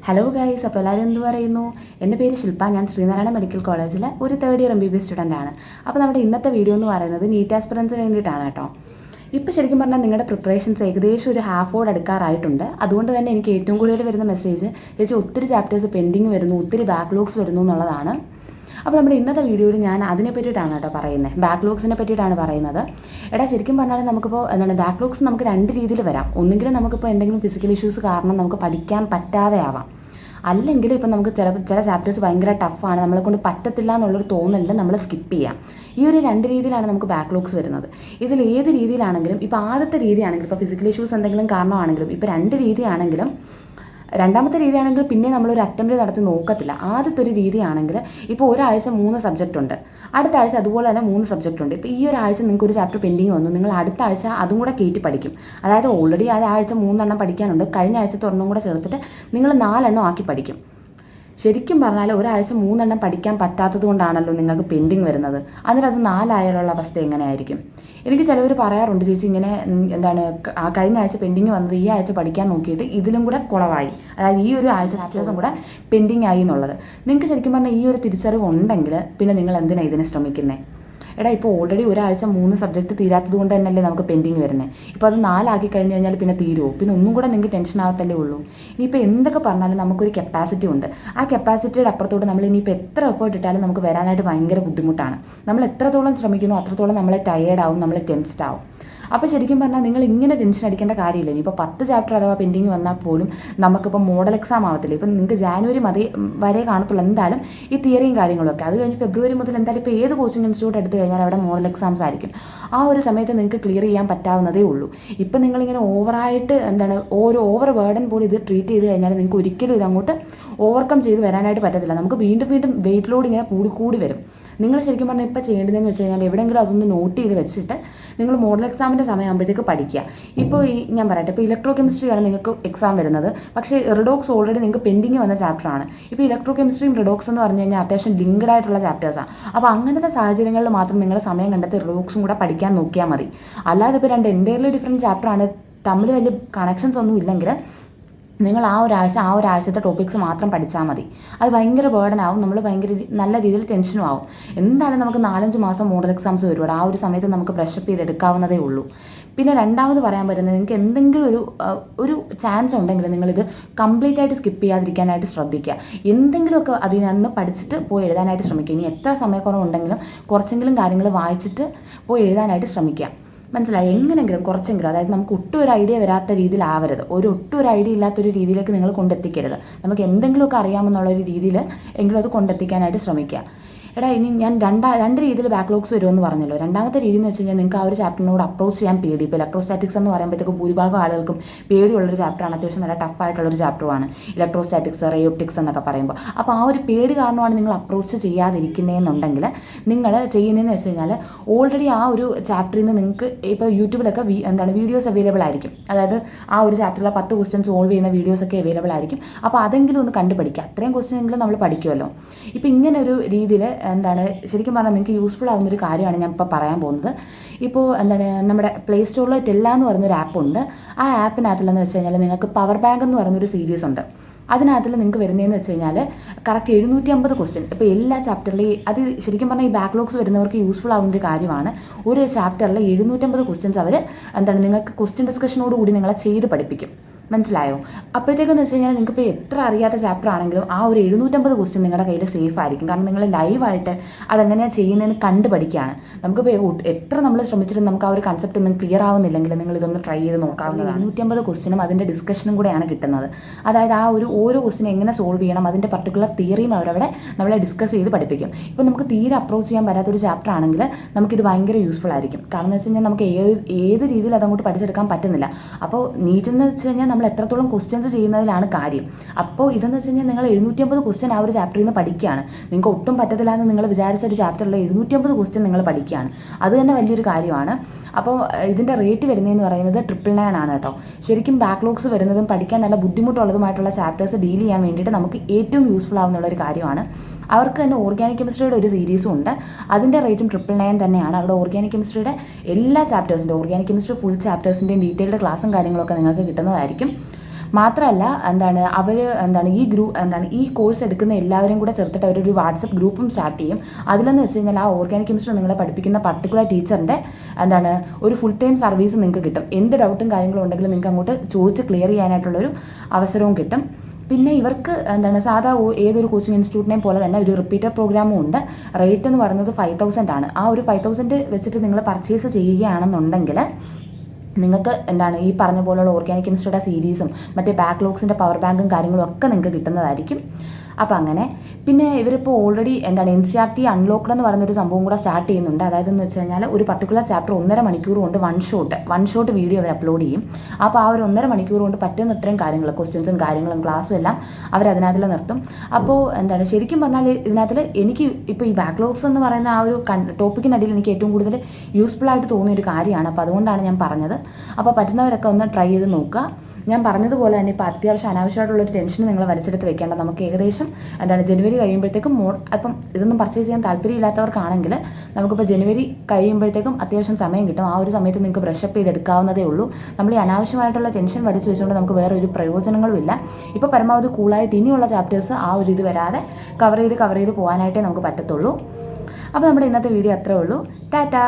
Hello guys, അപ്പോൾ എല്ലാവരും എന്ത് പറയുന്നു? എൻ്റെ പേര് ശില്പ. ഞാൻ ശ്രീനാരായണ മെഡിക്കൽ കോളേജിലെ ഒരു തേർഡ് ഇയർ MBBS സ്റ്റുഡൻ്റ് ആണ്. അപ്പോൾ നമ്മുടെ ഇന്നത്തെ വീഡിയോ എന്ന് പറയുന്നത് നീറ്റ് ആസ്പിറൻസിന് വേണ്ടിയിട്ടാണ് കേട്ടോ. ഇപ്പോൾ ശരിക്കും പറഞ്ഞാൽ നിങ്ങളുടെ പ്രിപ്പറേഷൻസ് ഏകദേശം ഒരു ഹാഫോട് അടുക്കാറായിട്ടുണ്ട്. അതുകൊണ്ട് തന്നെ എനിക്ക് ഏറ്റവും കൂടുതൽ വരുന്ന മെസ്സേജ് ചേച്ചി ഒത്തിരി ചാപ്റ്റേഴ്സ് പെൻഡിങ് വരുന്നു, ഒത്തിരി ബാക്ക്ലോഗ്സ് വരുന്നു എന്നുള്ളതാണ്. അപ്പോൾ നമ്മുടെ ഇന്നത്തെ വീഡിയോയിൽ ഞാൻ അതിനെ പറ്റിയിട്ടാണ് കേട്ടോ പറയുന്നത്, ബാക്ക്ലോഗ്സിനെ പറ്റിയിട്ടാണ് പറയുന്നത്. ശരിക്കും പറഞ്ഞാൽ നമുക്കിപ്പോൾ ബാക്ക്ലോഗ്സ് നമുക്ക് രണ്ട് രീതിയിൽ വരാം. ഒന്നുകിൽ നമുക്കിപ്പോൾ എന്തെങ്കിലും ഫിസിക്കൽ ഇഷ്യൂസ് കാരണം നമുക്ക് പഠിക്കാൻ പറ്റാതെ ആവാം, അല്ലെങ്കിൽ ഇപ്പം നമുക്ക് ചില ചാപ്റ്റേഴ്സ് ഭയങ്കര ടഫാണ്, നമ്മളെ കൊണ്ട് പറ്റത്തില്ല എന്നുള്ളൊരു തോന്നലിൽ നമ്മൾ സ്കിപ്പ് ചെയ്യാം. ഈ ഒരു രണ്ട് രീതിയിലാണ് നമുക്ക് ബാക്ക്ലോഗ്സ് വരുന്നത്. ഇതിൽ ഏത് രീതിയിലാണെങ്കിലും, ഇപ്പോൾ ആദ്യത്തെ രീതിയാണെങ്കിലും, ഇപ്പോൾ ഫിസിക്കൽ ഇഷ്യൂസ് എന്തെങ്കിലും കാരണമാണെങ്കിലും, ഇപ്പോൾ രണ്ട് രീതിയാണെങ്കിലും, രണ്ടാമത്തെ രീതിയാണെങ്കിൽ പിന്നെ നമ്മളൊരു അറ്റംപ്റ്റ് നടത്തി നോക്കത്തില്ല. ആദ്യത്തെ ഒരു രീതിയാണെങ്കിൽ ഇപ്പോൾ ഒരാഴ്ച 3 സബ്ജക്റ്റ് ഉണ്ട്, അടുത്ത ആഴ്ച അതുപോലെ തന്നെ 3 സബ്ജക്റ്റ് ഉണ്ട്. ഇപ്പോൾ ഈ ഒരാഴ്ച നിങ്ങൾക്ക് ഒരു ചാപ്റ്റർ പെൻഡിങ് വന്നു, നിങ്ങൾ അടുത്ത ആഴ്ച അതും കൂടെ കയറ്റി പഠിക്കും. അതായത് ഓൾറെഡി ആ ആഴ്ച 3 പഠിക്കാനുണ്ട്, കഴിഞ്ഞ ആഴ്ചത്തെ ഒരെണ്ണം കൂടെ ചേർത്തിട്ട് നിങ്ങൾ 4 ആക്കി പഠിക്കും. ശരിക്കും പറഞ്ഞാൽ ഒരാഴ്ച 3 പഠിക്കാൻ പറ്റാത്തത് കൊണ്ടാണല്ലോ നിങ്ങൾക്ക് പെൻഡിങ് വരുന്നത്. അതിൽ അത് 4 ആയാലുള്ള അവസ്ഥ എങ്ങനെയായിരിക്കും? എനിക്ക് ചിലവർ പറയാറുണ്ട്, ചേച്ചി ഇങ്ങനെ കഴിഞ്ഞ ആഴ്ച പെൻഡിങ് വന്നത് ഈ ആഴ്ച പഠിക്കാൻ നോക്കിയിട്ട് ഇതിലും കൂടെ കുളവായി, അതായത് ഈ ഒരു ആഴ്ച ചാപ്റ്റേഴ്സും കൂടെ പെൻഡിങ് ആയി എന്നുള്ളത്. നിങ്ങൾക്ക് ശരിക്കും പറഞ്ഞാൽ ഈ ഒരു തിരിച്ചറിവ് ഉണ്ടെങ്കിൽ പിന്നെ നിങ്ങൾ എന്തിനാണ് ഇതിനെ ശ്രമിക്കുന്നത്? ഇപ്പോൾ ഓൾറെഡി ഒരാഴ്ച 3 സബ്ജക്റ്റ് തീരാത്തത് കൊണ്ട് തന്നെയല്ലേ നമുക്ക് പെൻഡിങ് വരുന്നത്. ഇപ്പോൾ അത് 4 ആക്കി കഴിഞ്ഞ് കഴിഞ്ഞാൽ പിന്നെ തീരുമോ? പിന്നെ ഒന്നും കൂടെ നിങ്ങൾക്ക് ടെൻഷൻ ആകത്തല്ലേ ഉള്ളൂ. ഇനിയിപ്പോൾ എന്തൊക്കെ പറഞ്ഞാലും നമുക്കൊരു കപ്പാസിറ്റി ഉണ്ട്. ആ കപ്പാസിറ്റിയുടെ അപ്പുറത്തോട്ട് നമ്മൾ ഇനിയിപ്പോൾ എത്ര എഫേർട്ട് ഇട്ടാലും നമുക്ക് വരാനായിട്ട് ഭയങ്കര ബുദ്ധിമുട്ടാണ്. നമ്മൾ എത്രത്തോളം ശ്രമിക്കുന്നു അത്രത്തോളം നമ്മളെ ടയേർഡ് ആവും, നമ്മളെ ടെൻസ്ഡ് ആവും. അപ്പോൾ ശരിക്കും പറഞ്ഞാൽ നിങ്ങൾ ഇങ്ങനെ ടെൻഷൻ അടിക്കേണ്ട കാര്യമില്ല. ഇനിയിപ്പോൾ 10 ചാപ്റ്റർ അഥവാ പെൻഡിങ് വന്നാൽ പോലും നമുക്കിപ്പോൾ മോഡൽ എക്സാം ആവത്തില്ല. ഇപ്പം നിങ്ങൾക്ക് ജാനുവരി വരെ കാണത്തുള്ളൂ എന്തായാലും ഈ തിയറിയും കാര്യങ്ങളൊക്കെ. അത് കഴിഞ്ഞ് ഫെബ്രുവരി മുതൽ എന്തായാലും ഇപ്പോൾ ഏത് കോച്ചിങ് ഇൻസ്റ്റിറ്റ്യൂട്ട് എടുത്തു കഴിഞ്ഞാൽ അവിടെ മോഡൽ എക്സാംസ് ആയിരിക്കും. ആ ഒരു സമയത്ത് നിങ്ങൾക്ക് ക്ലിയർ ചെയ്യാൻ പറ്റാവുന്നതേ ഉള്ളൂ. ഇപ്പം നിങ്ങളിങ്ങനെ ഓവറായിട്ട് ഓവർ ബേർഡൻ പോലും ഇത് ട്രീറ്റ് ചെയ്ത് കഴിഞ്ഞാൽ നിങ്ങൾക്ക് ഒരിക്കലും ഇതങ്ങോട്ട് ഓവർകം ചെയ്ത് വരാനായിട്ട് പറ്റത്തില്ല. നമുക്ക് വീണ്ടും വെയിറ്റ് ലോഡ് ഇങ്ങനെ കൂടി വരും. നിങ്ങൾ ശരിക്കും പറഞ്ഞാൽ ഇപ്പോൾ ചെയ്യേണ്ടതെന്ന് വെച്ച് കഴിഞ്ഞാൽ എവിടെയെങ്കിലും അതൊന്ന് നോട്ട് ചെയ്ത് വെച്ചിട്ട് നിങ്ങൾ മോഡൽ എക്സാമിൻ്റെ സമയമാകുമ്പോഴത്തേക്ക് പഠിക്കുക. ഇപ്പോൾ ഞാൻ പറയട്ടെ, ഇപ്പോൾ ഇലക്ട്രോ കെമിസ്ട്രിയാണ് നിങ്ങൾക്ക് എക്സാം വരുന്നത്, പക്ഷേ റിഡോക്സ് ഓൾറെഡി നിങ്ങൾക്ക് പെൻഡിങ് വന്ന ചാപ്റ്ററാണ്. ഇപ്പോൾ ഇലക്ട്രോ കെമിസ്ട്രിയും റിഡോക്സ് എന്ന് പറഞ്ഞു കഴിഞ്ഞാൽ അത്യാവശ്യം ലിങ്ക്ഡ് ആയിട്ടുള്ള ചാപ്റ്റേഴ്സാണ്. അപ്പോൾ അങ്ങനത്തെ സാഹചര്യങ്ങളിൽ മാത്രം നിങ്ങൾ സമയം കണ്ടെത്തി റിഡോക്സും കൂടെ പഠിക്കാൻ നോക്കിയാൽ മതി. അല്ലാതെ ഇപ്പോൾ രണ്ട് എൻറ്റയർലി ഡിഫറെൻറ്റ് ചാപ്റ്ററാണ്, തമ്മിൽ വലിയ കണക്ഷൻസ് ഒന്നും ഇല്ലെങ്കിൽ നിങ്ങൾ ആ ഒരാഴ്ചത്തെ ടോപ്പിക്സ് മാത്രം പഠിച്ചാൽ മതി. അത് ഭയങ്കര ബേർഡനാവും, നമ്മൾ ഭയങ്കര നല്ല രീതിയിൽ ടെൻഷനും ആവും. എന്തായാലും നമുക്ക് 4-5 മാസം മോഡൽ എക്സാംസ് വരുവാണ്. ആ ഒരു സമയത്ത് നമുക്ക് ബ്രഷപ്പ് ചെയ്തെടുക്കാവുന്നതേ ഉള്ളൂ. പിന്നെ രണ്ടാമത് പറയാൻ പറ്റുന്നത്, നിങ്ങൾക്ക് എന്തെങ്കിലും ഒരു ചാൻസ് ഉണ്ടെങ്കിൽ നിങ്ങളിത് കംപ്ലീറ്റ് ആയിട്ട് സ്കിപ്പ് ചെയ്യാതിരിക്കാനായിട്ട് ശ്രദ്ധിക്കുക. എന്തെങ്കിലുമൊക്കെ അതിനന്ന് പഠിച്ചിട്ട് പോയി എഴുതാനായിട്ട് ശ്രമിക്കുക. ഇനി എത്ര സമയക്കുറവുണ്ടെങ്കിലും കുറച്ചെങ്കിലും കാര്യങ്ങൾ വായിച്ചിട്ട് പോയി എഴുതാനായിട്ട് ശ്രമിക്കുക. മനസ്സിലായി? എങ്ങനെയെങ്കിലും കുറച്ചെങ്കിലും, അതായത് നമുക്ക് ഒട്ടും ഒരു ഐഡിയ വരാത്ത രീതിയിലാവരുത്, ഒട്ടും ഒരു ഐഡിയ ഇല്ലാത്തൊരു രീതിയിലേക്ക് നിങ്ങൾ കൊണ്ടെത്തിക്കരുത്. നമുക്ക് എന്തെങ്കിലുമൊക്കെ അറിയാമെന്നുള്ളൊരു രീതിയിൽ എങ്കിലും അത് കൊണ്ടെത്തിക്കാനായിട്ട് ശ്രമിക്കുക. ഇനി ഞാൻ രണ്ട് രീതിയിൽ ബാക്ക്ലോഗ്സ് വരുമെന്ന് പറഞ്ഞല്ലോ. രണ്ടാമത്തെ രീതി എന്ന് വെച്ച് കഴിഞ്ഞാൽ നിങ്ങൾക്ക് ആ ഒരു ചാപ്റ്ററിനോട് അപ്രോച്ച് ചെയ്യാൻ പേടി. ഇപ്പോൾ ഇലക്ട്രോസ്റ്റാറ്റിക്സ് എന്ന് പറയുമ്പോഴത്തേക്ക് ഭൂരിഭാഗം ആളുകൾക്കും പേടിയുള്ളൊരു ചാപ്റ്ററാണ്, അത്യാവശ്യം നല്ല ടഫായിട്ടുള്ളൊരു ചാപ്റ്ററാണ് ഇലക്ട്രോസ്റ്റാറ്റിക്സ്, റേയോപ്റ്റിക്സ് എന്നൊക്കെ പറയുമ്പോൾ. അപ്പോൾ ആ ഒരു പേടി കാരണമാണ് നിങ്ങൾ അപ്രോച്ച് ചെയ്യാതിരിക്കുന്നതെന്നുണ്ടെങ്കിൽ നിങ്ങൾ ചെയ്യുന്നതെന്ന് വെച്ച് കഴിഞ്ഞാൽ ഓൾറെഡി ആ ഒരു ചാപ്റ്ററിൽ നിന്ന് നിങ്ങൾക്ക് ഇപ്പോൾ യൂട്യൂബിലൊക്കെ വീഡിയോസ് അവൈലബിൾ ആയിരിക്കും. അതായത് ആ ഒരു ചാപ്റ്ററിലെ 10 ക്വസ്റ്റ്യൻ സോൾവ് ചെയ്യുന്ന വീഡിയോസൊക്കെ അവൈലബിൾ ആയിരിക്കും. അപ്പോൾ അതെങ്കിലും ഒന്ന് കണ്ടുപഠിക്കുക. അത്രയും ക്വസ്റ്റ്യൻ എങ്കിലും നമ്മൾ പഠിക്കുമല്ലോ. ഇപ്പോൾ ഇങ്ങനെ ഒരു രീതിയിൽ ശരിക്കും പറഞ്ഞാൽ നിങ്ങൾക്ക് യൂസ്ഫുൾ ആവുന്നൊരു കാര്യമാണ് ഞാൻ ഇപ്പോൾ പറയാൻ പോകുന്നത്. ഇപ്പോൾ നമ്മുടെ പ്ലേ സ്റ്റോറിൽ ടെല്ല എന്ന് പറയുന്നൊരു ആപ്പുണ്ട്. ആ ആപ്പിനകത്തുള്ളതെന്ന് വെച്ച് കഴിഞ്ഞാൽ നിങ്ങൾക്ക് പവർ ബാങ്ക് എന്ന് പറയുന്നൊരു സീരീസ് ഉണ്ട്. അതിനകത്തിൽ നിങ്ങൾക്ക് വരുന്നതെന്ന് വെച്ച് കഴിഞ്ഞാൽ കറക്റ്റ് 750 ക്വസ്റ്റ്യൻ. ഇപ്പോൾ എല്ലാ ചാപ്റ്ററിലെയും അത് ശരിക്കും പറഞ്ഞാൽ ഈ ബാക്ക്ലോഗ്സ് വരുന്നവർക്ക് യൂസ്ഫുൾ ആവുന്നൊരു കാര്യമാണ്. ഒരു ചാപ്റ്ററിൽ 750 ക്വസ്റ്റ്യൻസ് അവർ നിങ്ങൾക്ക് ക്വസ്റ്റ്യൻ ഡിസ്കഷനോട് കൂടി നിങ്ങളെ ചെയ്ത് പഠിപ്പിക്കും. മനസ്സിലായോ? അപ്പോഴത്തേക്കെന്ന് വെച്ച് കഴിഞ്ഞാൽ നിങ്ങൾക്ക് ഇപ്പോൾ എത്ര അറിയാത്ത ചാപ്റ്റർ ആണെങ്കിലും ആ ഒരു 750 ക്വസ്റ്റ്യൻ നിങ്ങളുടെ കയ്യിൽ സേഫ് ആയിരിക്കും. കാരണം നിങ്ങൾ ലൈവായിട്ട് അതെങ്ങനെയാണ് ചെയ്യുന്നതെന്ന് കണ്ട് പഠിക്കുകയാണ്. നമുക്കിപ്പോൾ എത്ര നമ്മൾ ശ്രമിച്ചിട്ടും നമുക്ക് ആ ഒരു കൺസെപ്റ്റ് ഒന്നും ക്ലിയർ ആവുന്നില്ലെങ്കിൽ നിങ്ങൾ ഇതൊന്ന് ട്രൈ ചെയ്ത് നോക്കാവുന്നതാണ്. 750 ക്വസ്റ്റ്യനും അതിൻ്റെ ഡിസ്കഷനും കൂടെയാണ് കിട്ടുന്നത്. അതായത് ആ ഓരോ ക്വസ്റ്റ്യൻ എങ്ങനെ സോൾവ് ചെയ്യണം, അതിൻ്റെ പർട്ടിക്കുലർ തിയറിയും അവരവിടെ നമ്മളെ ഡിസ്കസ് ചെയ്ത് പഠിപ്പിക്കും. ഇപ്പോൾ നമുക്ക് തീരെ അപ്രോച്ച് ചെയ്യാൻ പറ്റാത്തൊരു ചാപ്റ്റർ ആണെങ്കിൽ നമുക്കിത് ഭയങ്കര യൂസ്ഫുൾ ആയിരിക്കും. കാരണം എന്ന് വെച്ച് കഴിഞ്ഞാൽ നമുക്ക് ഏത് രീതിയിൽ അതങ്ങോട്ട് പഠിച്ചെടുക്കാൻ പറ്റുന്നില്ല. അപ്പോൾ നീറ്റെന്ന് വെച്ച് കഴിഞ്ഞാൽ നമ്മൾ എത്രത്തോളം ക്വസ്റ്റ്യൻസ് ചെയ്യുന്നതിലാണ് കാര്യം. അപ്പോൾ ഇതെന്ന് വെച്ച് കഴിഞ്ഞാൽ നിങ്ങൾ 750 ക്വസ്റ്റ്യൻ ആ ഒരു ചാപ്റ്ററിൽ നിന്ന് പഠിക്കുകയാണ്. നിങ്ങൾക്ക് ഒട്ടും പറ്റത്തില്ല എന്ന് നിങ്ങൾ വിചാരിച്ച ഒരു ചാപ്റ്ററിൽ 750 ക്വസ്റ്റ്യൻ നിങ്ങൾ പഠിക്കുകയാണ്. അത് തന്നെ വലിയൊരു കാര്യമാണ്. അപ്പോൾ ഇതിൻ്റെ റേറ്റ് വരുന്നതെന്ന് പറയുന്നത് 999 ആണ് കേട്ടോ. ശരിക്കും ബാക്ക്ലോഗ്സ് വരുന്നതും പഠിക്കാൻ നല്ല ബുദ്ധിമുട്ടുള്ളതുമായിട്ടുള്ള ചാപ്റ്റേഴ്സ് ഡീൽ ചെയ്യാൻ വേണ്ടിയിട്ട് നമുക്ക് ഏറ്റവും യൂസ്ഫുൾ ആവുന്നുള്ളൊരു കാര്യമാണ്. അവർക്ക് തന്നെ ഓർഗാനിക് കെമിസ്ട്രിയുടെ ഒരു സീരീസും ഉണ്ട്. അതിൻ്റെ റേറ്റും 999 തന്നെയാണ്. അവിടെ ഓർഗാനിക് കെമിസ്ട്രിയുടെ എല്ലാ ചാപ്റ്റേഴ്സിൻ്റെ ഓർഗാനിക് കെമിസ്ട്രി ഫുൾ ചാപ്റ്റേഴ്സിൻ്റെയും ഡീറ്റെയിൽഡ് ക്ലാസ്സും കാര്യങ്ങളൊക്കെ നിങ്ങൾക്ക് കിട്ടുന്നതായിരിക്കും. മാത്രമല്ല ഈ കോഴ്സ് എടുക്കുന്ന എല്ലാവരും കൂടെ ചേർത്തിട്ട് അവരൊരു വാട്സപ്പ് ഗ്രൂപ്പും സ്റ്റാർട്ട് ചെയ്യും. അതിലെന്ന് വെച്ച് കഴിഞ്ഞാൽ ആ ഓർഗാനിക് കെമിസ്ട്രി നിങ്ങളെ പഠിപ്പിക്കുന്ന പർട്ടിക്കുലർ ടീച്ചറിൻ്റെ ഒരു ഫുൾ ടൈം സർവീസ് നിങ്ങൾക്ക് കിട്ടും. എന്ത് ഡൗട്ടും കാര്യങ്ങളും ഉണ്ടെങ്കിലും നിങ്ങൾക്ക് അങ്ങോട്ട് ചോദിച്ച് ക്ലിയർ ചെയ്യാനായിട്ടുള്ളൊരു അവസരവും കിട്ടും. പിന്നെ ഇവർക്ക് സാധാ ഏതൊരു കോച്ചിങ് ഇൻസ്റ്റിറ്റ്യൂട്ടിനെയും പോലെ തന്നെ ഒരു റിപ്പീറ്റർ പ്രോഗ്രാമും ഉണ്ട്. റേറ്റ് എന്ന് പറയുന്നത് 5,000 ആണ്. ആ ഒരു 5,000 വെച്ചിട്ട് നിങ്ങൾ പർച്ചേസ് ചെയ്യുകയാണെന്നുണ്ടെങ്കിൽ നിങ്ങൾക്ക് ഈ പറഞ്ഞ പോലുള്ള ഓർഗാനിക് കെമിസ്ട്രിയുടെ സീരീസും മറ്റേ ബാക്ക്ലോഗ്സിൻ്റെ പവർ ബാങ്കും കാര്യങ്ങളും ഒക്കെ നിങ്ങൾക്ക് കിട്ടുന്നതായിരിക്കും. അപ്പോൾ അങ്ങനെ പിന്നെ ഇവരിപ്പോൾ ഓൾറെഡി NCERT അൺലോക്ക്ഡ് എന്ന് പറയുന്നൊരു സംഭവം കൂടെ സ്റ്റാർട്ട് ചെയ്യുന്നുണ്ട്. അതായത് എന്ന് വെച്ച് കഴിഞ്ഞാൽ ഒരു പർട്ടിക്കുലർ ചാപ്റ്റർ 1.5 മണിക്കൂർ കൊണ്ട് വൺ ഷോട്ട് വീഡിയോ അവർ അപ്ലോഡ് ചെയ്യും. അപ്പോൾ ആ ഒരു 1.5 മണിക്കൂർ കൊണ്ട് പറ്റുന്ന ഇത്രയും കാര്യങ്ങൾ, ക്വസ്റ്റ്യൻസും കാര്യങ്ങളും ക്ലാസ്സും എല്ലാം അവരതിനകത്തിൽ നിർത്തും. അപ്പോൾ ശരിക്കും പറഞ്ഞാൽ ഇതിനകത്തിൽ എനിക്ക് ഇപ്പോൾ ഈ ബാക്ക്ലോഗ്സ് എന്ന് പറയുന്ന ആ ഒരു ടോപ്പിക്കിനടിയിൽ എനിക്ക് ഏറ്റവും കൂടുതൽ യൂസ്ഫുൾ ആയിട്ട് തോന്നിയ ഒരു കാര്യമാണ്. അപ്പോൾ അതുകൊണ്ടാണ് ഞാൻ പറഞ്ഞത്. അപ്പോൾ പറ്റുന്നവരൊക്കെ ഒന്ന് ട്രൈ ചെയ്ത് നോക്കുക. ഞാൻ പറഞ്ഞതുപോലെ തന്നെ ഇപ്പോൾ അത്യാവശ്യം അനാവശ്യമായിട്ടുള്ളൊരു ടെൻഷൻ നിങ്ങൾ വലിച്ചെടുത്ത് വെക്കേണ്ട. നമുക്ക് ഏകദേശം ജനുവരി കഴിയുമ്പോഴത്തേക്കും അപ്പം ഇതൊന്നും പർച്ചേസ് ചെയ്യാൻ താല്പര്യമില്ലാത്തവർക്കാണെങ്കിൽ നമുക്കിപ്പോൾ ജനുവരി കഴിയുമ്പോഴത്തേക്കും അത്യാവശ്യം സമയം കിട്ടും. ആ ഒരു സമയത്ത് നിങ്ങൾക്ക് ബ്രഷപ്പ് ചെയ്തെടുക്കാവുന്നതേ ഉള്ളൂ. നമ്മൾ ഈ അനാവശ്യമായിട്ടുള്ള ടെൻഷൻ വലിച്ചു വെച്ചുകൊണ്ട് നമുക്ക് വേറെ ഒരു പ്രയോജനങ്ങളും ഇല്ല. ഇപ്പോൾ പരമാവധി കൂളായിട്ട് ഇനിയുള്ള ചാപ്റ്റേഴ്സ് ആ ഒരു ഇത് വരാതെ കവർ ചെയ്ത് പോകാനായിട്ടേ നമുക്ക് പറ്റത്തുള്ളൂ. അപ്പോൾ നമ്മുടെ ഇന്നത്തെ വീഡിയോ അത്രേ ഉള്ളൂ. ടാറ്റാ.